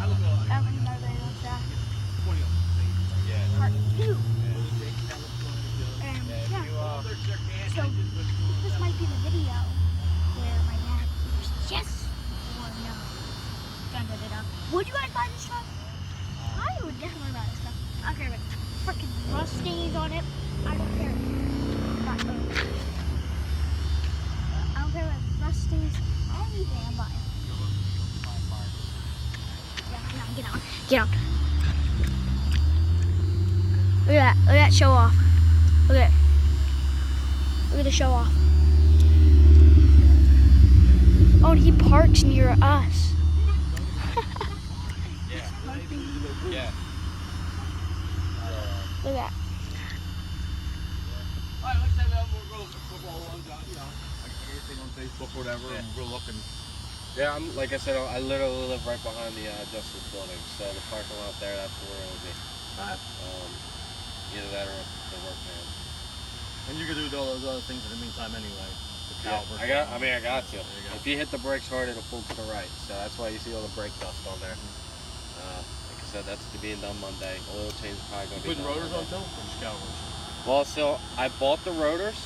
Governing motivated on track. Part 2. So this might be the video where my dad goes yes or no. Would you guys buy this truck? I would definitely buy this truck. I don't care if it's freaking rust stains on it. I don't care. I don't care if it's rust stains. Anything I'm buying. Yeah, get out. Get out. Look at that. Look at that show off. Look at it. Look at the show off. Oh, and he parks near us. Yeah. Look at that. Alright, let's have we'll go football on, anything on Facebook or whatever, and we'll look and... Yeah, like I said, I literally live right behind the Justice Building, so the parking lot there, that's where it'll be. Either that or the work van. And you can do all those other things in the meantime anyway. The Yeah, I got to. If you hit the brakes hard, it'll pull to the right, so that's why you see all the brake dust on there. Like I said, that's being done Monday. Oil change is probably going to be putting done rotors on Monday. too? Or just calipers? Well, so I bought the rotors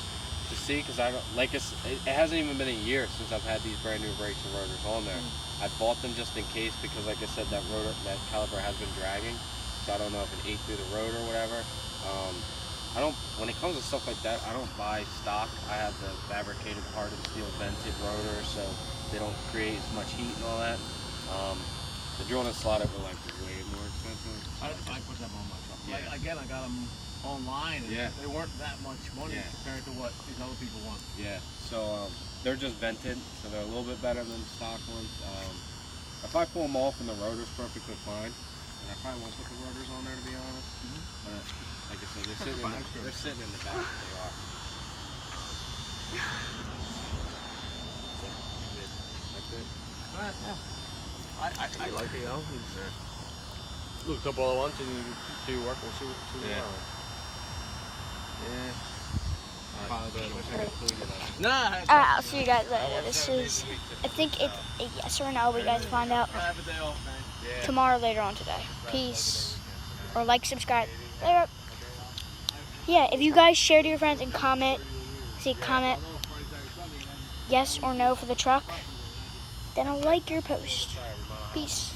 to see, because I don't like it hasn't even been a year since I've had these brand new brakes and rotors on there. I bought them just in case, because like I said, that caliper has been dragging, so I don't know if it ate through the rotor or whatever. When it comes to stuff like that, I don't buy stock. I have the fabricated part of the steel vented rotor, so they don't create as much heat and all that. The drill and slot were like way more expensive. I put them on my truck. Yeah. Again, I got them online, and Yeah. they weren't that much money compared to what these other people want. Yeah, so they're just vented, so they're a little bit better than stock ones. If I pull them off and the rotor's perfectly fine, and I probably won't put the rotors on there to be honest. But like I said, they're sitting in the back. They are. That's it. Alright, yeah. I like it, you know. Look a couple other ones and you do your work. We'll see what Yeah. Nah. I'll see you guys later. This is, I think it's a yes or no, but you guys find out Have a day off, man. tomorrow later on today. Peace. Or like, subscribe. Later. Yeah, if you guys share to your friends and comment yes or no for the truck, then I'll like your post. Peace.